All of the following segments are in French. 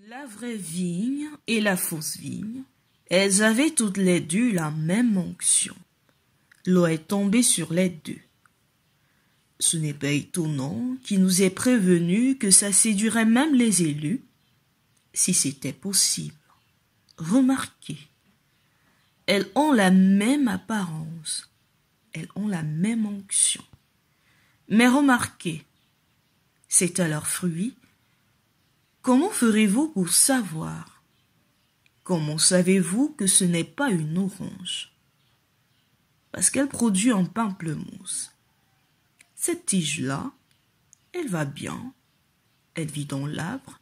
La vraie vigne et la fausse vigne, elles avaient toutes les deux la même onction. L'eau est tombée sur les deux. Ce n'est pas étonnant qu'il nous ait prévenu que ça séduirait même les élus, si c'était possible. Remarquez, elles ont la même apparence, elles ont la même onction. Mais remarquez, c'est à leur fruit. Comment ferez-vous pour savoir? Comment savez-vous que ce n'est pas une orange? Parce qu'elle produit un pamplemousse. Cette tige-là, elle va bien, elle vit dans l'arbre,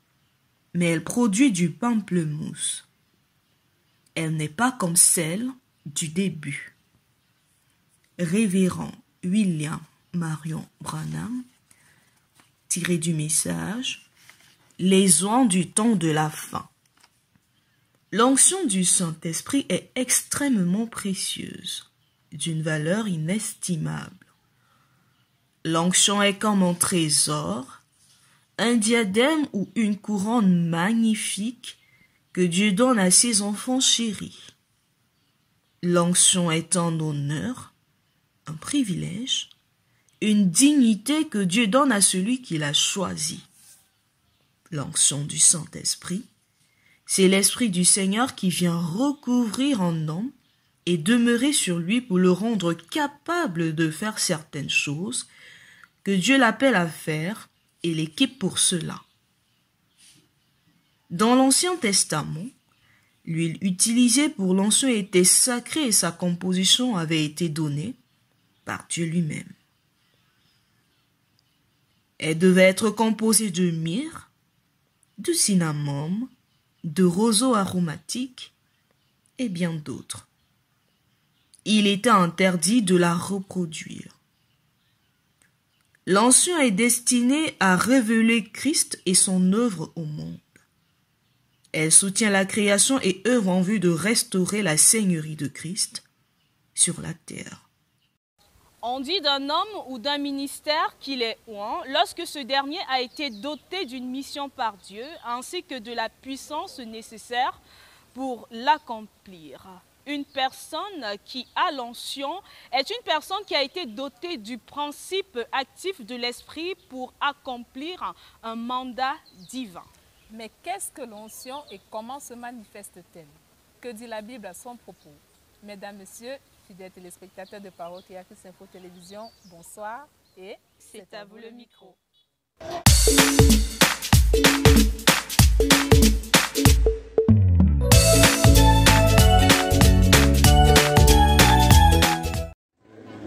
mais elle produit du pamplemousse. Elle n'est pas comme celle du début. Révérend William Marion Branham, tiré du message « Les oins du temps de la fin ». L'onction du Saint-Esprit est extrêmement précieuse, d'une valeur inestimable. L'onction est comme un trésor, un diadème ou une couronne magnifique que Dieu donne à ses enfants chéris. L'onction est un honneur, un privilège, une dignité que Dieu donne à celui qui l'a choisi. L'onction du Saint-Esprit, c'est l'Esprit du Seigneur qui vient recouvrir un homme et demeurer sur lui pour le rendre capable de faire certaines choses que Dieu l'appelle à faire et l'équipe pour cela. Dans l'Ancien Testament, l'huile utilisée pour l'onction était sacrée et sa composition avait été donnée par Dieu lui-même. Elle devait être composée de myrrhe, de cinnamome, de roseaux aromatiques et bien d'autres. Il était interdit de la reproduire. L'onction est destinée à révéler Christ et son œuvre au monde. Elle soutient la création et œuvre en vue de restaurer la seigneurie de Christ sur la terre. On dit d'un homme ou d'un ministère qu'il est oint lorsque ce dernier a été doté d'une mission par Dieu ainsi que de la puissance nécessaire pour l'accomplir. Une personne qui a l'onction est une personne qui a été dotée du principe actif de l'esprit pour accomplir un mandat divin. Mais qu'est-ce que l'onction et comment se manifeste-t-elle? Que dit la Bible à son propos? Mesdames, Messieurs, fidèles téléspectateurs de Parole Créatrice Info Télévision, bonsoir et c'est à vous le micro.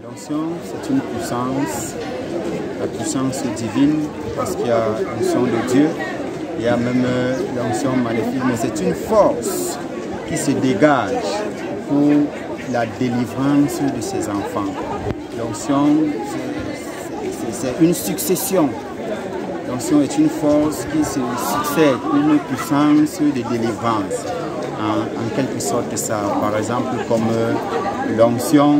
L'onction, c'est une puissance, la puissance divine, parce qu'il y a l'onction de Dieu, il y a même l'onction maléfique, mais c'est une force qui se dégage pour la délivrance de ses enfants. L'onction, c'est une succession. L'onction est une force qui se succède, une puissance de délivrance. En quelque sorte ça, par exemple comme l'onction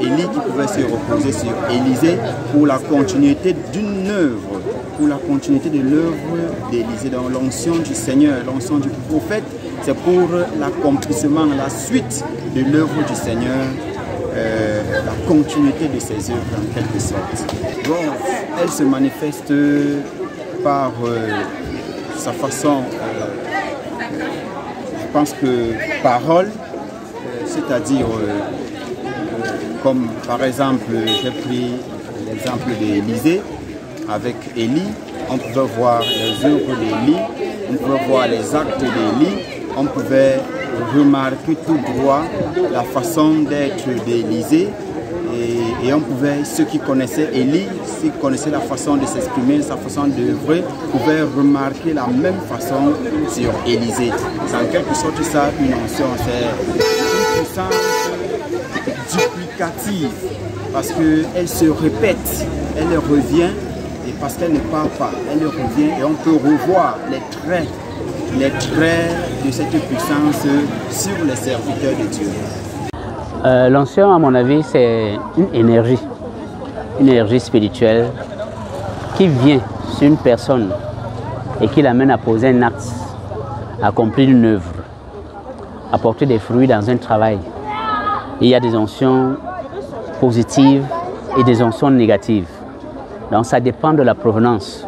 d'Élie qui pouvait se reposer sur Élisée pour la continuité d'une œuvre, pour la continuité de l'œuvre d'Élisée. Donc l'onction du Seigneur, l'onction du prophète, c'est pour l'accomplissement, la suite de l'œuvre du Seigneur, la continuité de ses œuvres en quelque sorte. Donc elle se manifeste par sa façon, je pense que parole, c'est-à-dire comme par exemple, j'ai pris l'exemple d'Élisée avec Élie, on pouvait voir les œuvres d'Élie, on pouvait voir les actes d'Élie, on pouvait remarquer tout droit la façon d'être d'Élisée et on pouvait, ceux qui connaissaient Élie, ceux qui connaissaient la façon de s'exprimer, sa façon d'œuvrer, pouvaient remarquer la même façon sur Élisée. C'est en quelque sorte ça une onction, c'est une puissance duplicative parce qu'elle se répète, elle revient et parce qu'elle ne part pas, elle revient et on peut revoir les traits de cette puissance sur les serviteurs de Dieu. L'onction, à mon avis, c'est une énergie spirituelle qui vient sur une personne et qui l'amène à poser un acte, à accomplir une œuvre, à porter des fruits dans un travail. Il y a des onctions positives et des onctions négatives. Donc ça dépend de la provenance.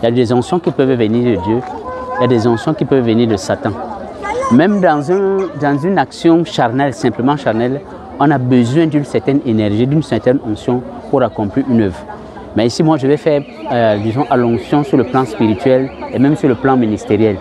Il y a des onctions qui peuvent venir de Dieu, il y a des onctions qui peuvent venir de Satan. Même dans une action charnelle, simplement charnelle, on a besoin d'une certaine énergie, d'une certaine onction pour accomplir une œuvre. Mais ici, moi, je vais faire, disons, à l'onction sur le plan spirituel et même sur le plan ministériel.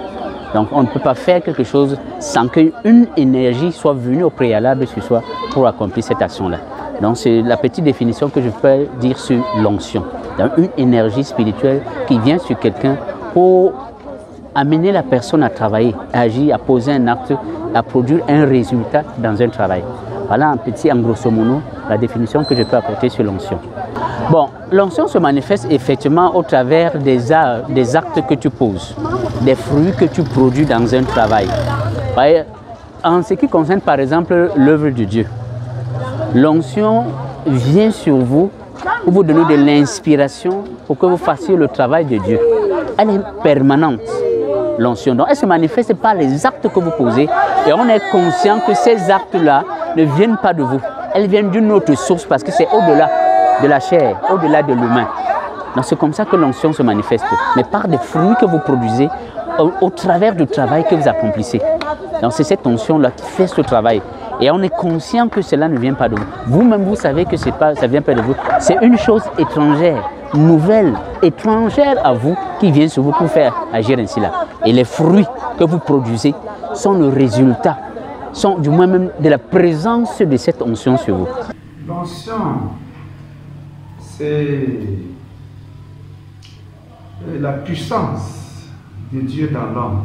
Donc, on ne peut pas faire quelque chose sans qu'une énergie soit venue au préalable sur soi pour accomplir cette action-là. Donc, c'est la petite définition que je peux dire sur l'onction. Donc, une énergie spirituelle qui vient sur quelqu'un pour amener la personne à travailler, à agir, à poser un acte, à produire un résultat dans un travail. Voilà en grosso modo, la définition que je peux apporter sur l'onction. Bon, l'onction se manifeste effectivement au travers des actes que tu poses, des fruits que tu produis dans un travail. En ce qui concerne par exemple l'œuvre de Dieu, l'onction vient sur vous pour vous donner de l'inspiration pour que vous fassiez le travail de Dieu. Elle est permanente, l'onction. Donc elle se manifeste par les actes que vous posez et on est conscient que ces actes-là ne viennent pas de vous. Elles viennent d'une autre source parce que c'est au-delà de la chair, au-delà de l'humain. Donc c'est comme ça que l'onction se manifeste, mais par des fruits que vous produisez au travers du travail que vous accomplissez. Donc c'est cette onction-là qui fait ce travail. Et on est conscient que cela ne vient pas de vous. Vous-même, vous savez que ça ne vient pas de vous. C'est une chose étrangère, nouvelle, étrangère à vous, qui vient sur vous pour faire agir ainsi là. Et les fruits que vous produisez sont le résultat, sont du moins même de la présence de cette onction sur vous. L'onction, c'est la puissance de Dieu dans l'homme.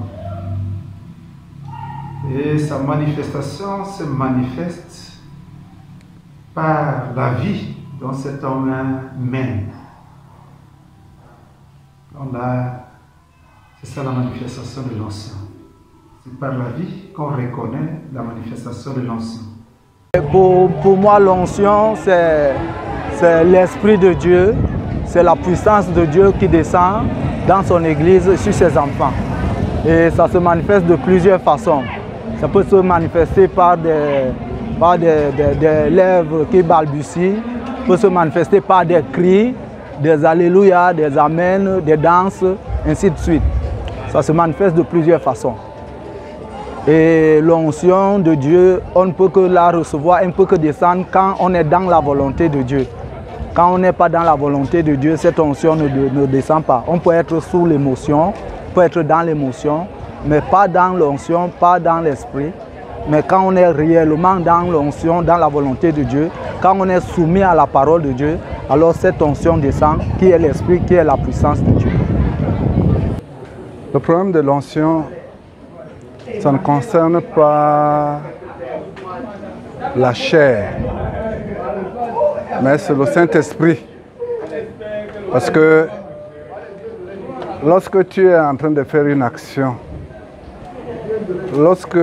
Et sa manifestation se manifeste par la vie dont cet homme mène. Donc là, c'est ça la manifestation de l'onction. C'est par la vie qu'on reconnaît la manifestation de l'onction. Pour moi, l'onction, c'est l'Esprit de Dieu, c'est la puissance de Dieu qui descend dans son Église sur ses enfants. Et ça se manifeste de plusieurs façons. Ça peut se manifester par des lèvres qui balbutient, ça peut se manifester par des cris, des alléluia, des amen, des danses, ainsi de suite. Ça se manifeste de plusieurs façons. Et l'onction de Dieu, on ne peut que la recevoir, on ne peut que descendre quand on est dans la volonté de Dieu. Quand on n'est pas dans la volonté de Dieu, cette onction ne descend pas. On peut être sous l'émotion, on peut être dans l'émotion, mais pas dans l'onction, pas dans l'esprit. Mais quand on est réellement dans l'onction, dans la volonté de Dieu, quand on est soumis à la parole de Dieu, alors cette onction descend, qui est l'esprit, qui est la puissance de Dieu. Le problème de l'onction, ça ne concerne pas la chair, mais c'est le Saint-Esprit. Parce que lorsque tu es en train de faire une action, lorsque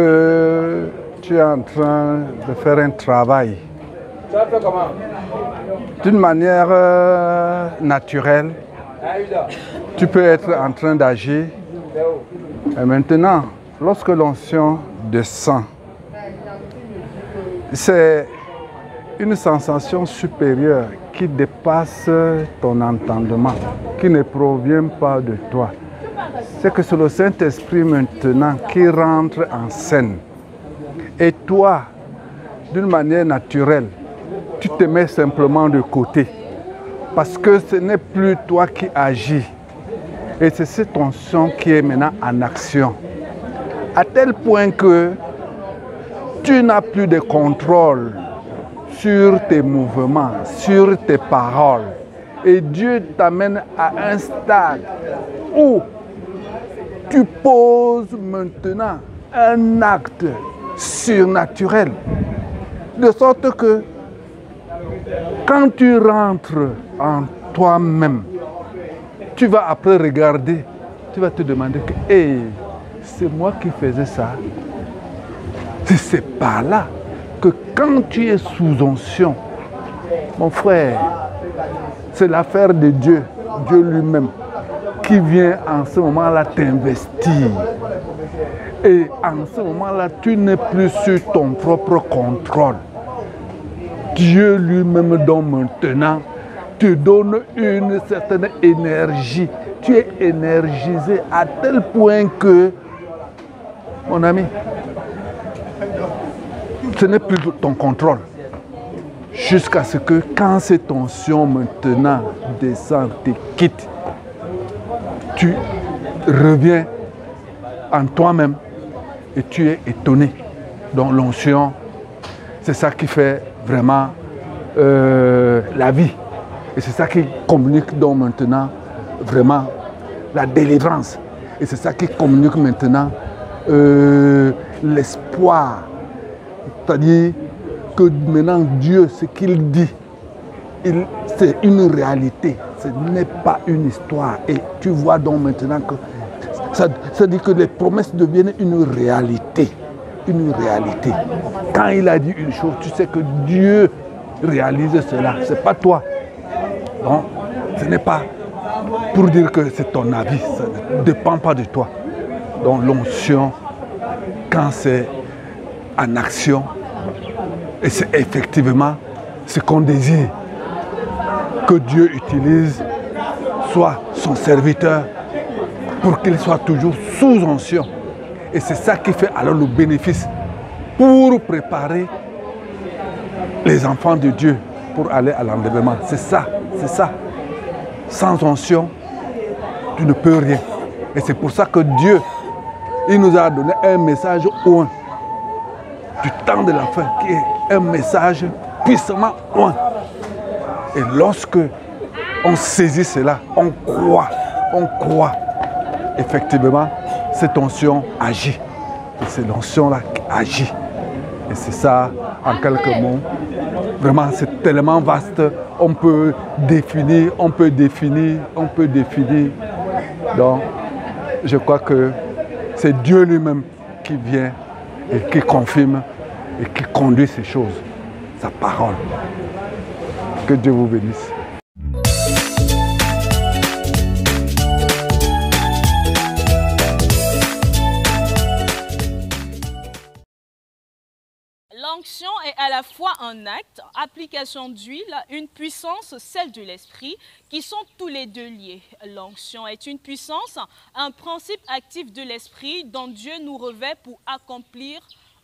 tu es en train de faire un travail, d'une manière naturelle, tu peux être en train d'agir. Et maintenant, lorsque l'onction descend, c'est une sensation supérieure qui dépasse ton entendement, qui ne provient pas de toi. C'est que c'est le Saint-Esprit maintenant qui rentre en scène. Et toi, d'une manière naturelle, tu te mets simplement de côté. Parce que ce n'est plus toi qui agis. Et c'est cette onction qui est maintenant en action. À tel point que tu n'as plus de contrôle sur tes mouvements, sur tes paroles. Et Dieu t'amène à un stade où tu poses maintenant un acte surnaturel. De sorte que quand tu rentres en toi-même, tu vas après regarder, tu vas te demander que hey, c'est moi qui faisais ça. C'est pas là. que quand tu es sous onction, mon frère, c'est l'affaire de Dieu, Dieu lui-même, qui vient en ce moment-là t'investir. Et en ce moment-là, tu n'es plus sur ton propre contrôle. Dieu lui-même, donc maintenant, te donne une certaine énergie. Tu es énergisé à tel point que, mon ami, ce n'est plus ton contrôle. Jusqu'à ce que, quand cette tension maintenant descend, te quitte, tu reviens en toi-même et tu es étonné. Donc l'onction, c'est ça qui fait vraiment la vie. Et c'est ça qui communique donc maintenant vraiment la délivrance. Et c'est ça qui communique maintenant l'espoir. C'est-à-dire que maintenant Dieu, ce qu'il dit, c'est une réalité. Ce n'est pas une histoire. Et tu vois donc maintenant que ça dit que les promesses deviennent une réalité. Une réalité. Quand il a dit une chose, tu sais que Dieu réalise cela. Ce n'est pas toi. Donc, ce n'est pas pour dire que c'est ton avis. Ça ne dépend pas de toi. Donc l'onction, quand c'est en action, et c'est effectivement ce qu'on désire, que Dieu utilise, soit son serviteur, pour qu'il soit toujours sous onction. Et c'est ça qui fait alors le bénéfice pour préparer les enfants de Dieu pour aller à l'enlèvement. C'est ça, c'est ça. Sans onction, tu ne peux rien. Et c'est pour ça que Dieu, il nous a donné un message oint du temps de la fin, qui est un message puissamment oint. Et lorsque on saisit cela, on croit, effectivement, cette onction agit. Et c'est l'onction-là qui agit. Et c'est ça, en quelques mots. Vraiment, c'est tellement vaste. On peut définir. Donc, je crois que c'est Dieu lui-même qui vient et qui confirme et qui conduit ces choses. Sa parole. Que Dieu vous bénisse. L'onction est à la fois un acte, application d'huile, une puissance, celle de l'esprit, qui sont tous les deux liés. L'onction est une puissance, un principe actif de l'esprit dont Dieu nous revêt pour accomplir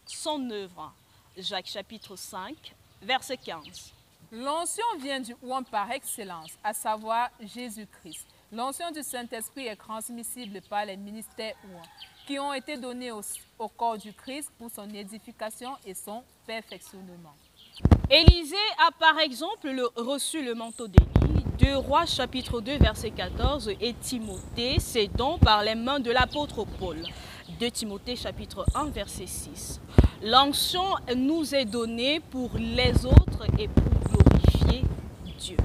son œuvre. Jacques chapitre 5, verset 15. L'onction vient du oint par excellence, à savoir Jésus-Christ. L'onction du Saint-Esprit est transmissible par les ministères oints, qui ont été donnés au corps du Christ pour son édification et son perfectionnement. Élisée a par exemple reçu le manteau d'Élie, 2 Rois chapitre 2 verset 14, et Timothée ses dons par les mains de l'apôtre Paul, 2 Timothée chapitre 1 verset 6. L'onction nous est donnée pour les autres et pour glorifier Dieu.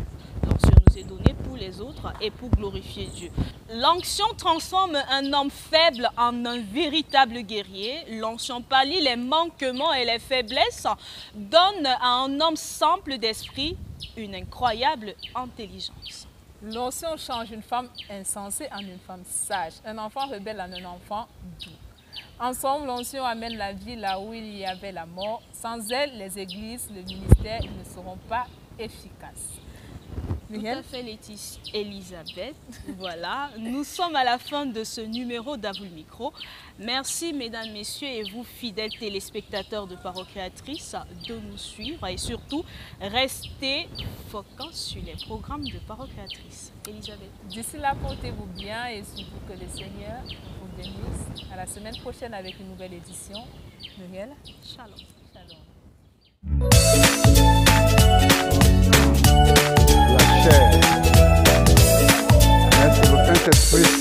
L'onction nous est donnée pour les autres et pour glorifier Dieu. L'onction transforme un homme faible en un véritable guerrier. L'onction pallie les manquements et les faiblesses, donne à un homme simple d'esprit une incroyable intelligence. L'onction change une femme insensée en une femme sage, un enfant rebelle en un enfant doux. Ensemble, l'onction amène la vie là où il y avait la mort. Sans elle, les églises, le ministère ne seront pas efficaces. Tout à fait, Laetitia Elisabeth. Voilà, nous sommes à la fin de ce numéro d'À vous le micro. Merci, mesdames, messieurs, et vous, fidèles téléspectateurs de Parole Créatrice, de nous suivre et surtout, restez focus sur les programmes de Parole Créatrice. Elisabeth. D'ici là, portez-vous bien et surtout que le Seigneur vous bénisse. À la semaine prochaine avec une nouvelle édition. Muriel. Shalom. Shalom. La chair. C'est le Saint-Esprit